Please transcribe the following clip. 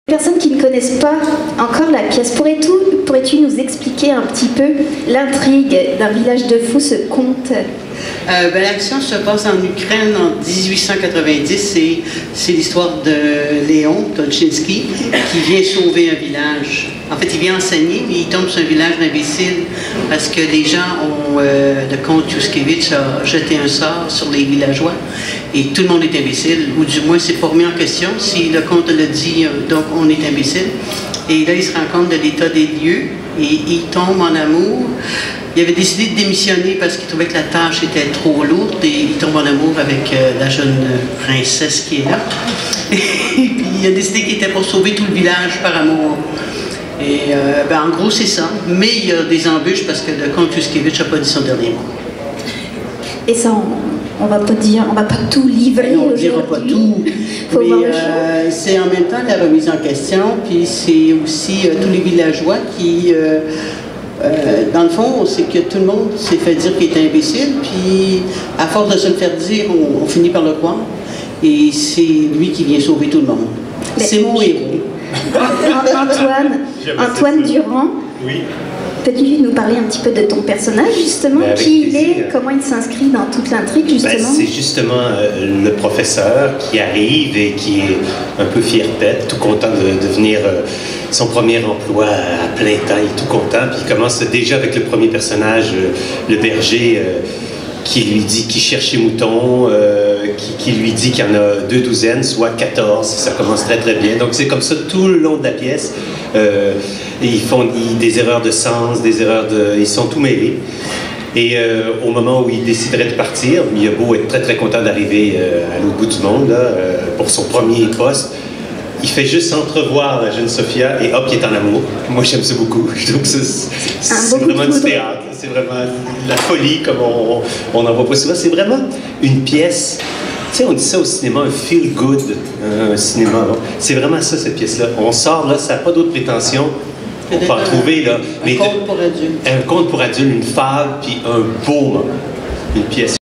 Personnes qui ne connaissent pas encore la pièce, pourrais-tu nous expliquer un petit peu l'intrigue d'un village de fous, ce conte? L'action se passe en Ukraine en 1890. C'est l'histoire de Léon Tolchinski qui vient sauver un village. En fait, il vient enseigner, mais il tombe sur un village d'imbéciles parce que les gens ont... le comte Yushkevitch a jeté un sort sur les villageois et tout le monde est imbécile, ou du moins c'est pas remis en question. Si le comte le dit, donc on est imbécile. Et là, il se rend compte de l'état des lieux et il tombe en amour. Il avait décidé de démissionner parce qu'il trouvait que la tâche était trop lourde et il tombe en amour avec la jeune princesse qui est là. Et puis il a décidé qu'il était pour sauver tout le village par amour. Et en gros, c'est ça. Mais il y a des embûches parce que le comte Yushkevitch n'a pas dit son dernier mot. Et ça, on va pas tout livrer. On ne dira pas tout. Mais c'est en même temps la remise en question, puis c'est aussi tous les villageois qui... dans le fond, c'est que tout le monde s'est fait dire qu'il était imbécile, puis à force de se le faire dire, on finit par le croire. Et c'est lui qui vient sauver tout le monde. C'est mon héros. Antoine Durand, oui. Peux-tu nous parler un petit peu de ton personnage, justement, qui il est, comment il s'inscrit dans toute l'intrigue, justement? C'est justement le professeur qui arrive et qui est un peu fier-tête, tout content de devenir son premier emploi à plein temps, il est tout content, puis il commence déjà avec le premier personnage, le berger, qui lui dit qu'il cherche ses moutons, qui lui dit qu'il y en a 2 douzaines, soit 14, ça commence très très bien. Donc c'est comme ça tout le long de la pièce. Ils font des erreurs de sens, ils sont tout mêlés. Et au moment où il déciderait de partir, il a beau être très très content d'arriver à l'autre bout du monde là, pour son premier poste, il fait juste entrevoir la jeune Sophia et hop, il est en amour. Moi j'aime ça beaucoup. Je trouve que c'est vraiment du théâtre. C'est vraiment la folie comme on n'en voit pas souvent. C'est vraiment une pièce. Tu sais, on dit ça au cinéma, un feel good cinéma. C'est vraiment ça, cette pièce-là. On sort là, ça n'a pas d'autre prétention. On peut en trouver là. Un conte pour adultes. Un conte pour adultes, une fable, puis un beau moment. Une pièce.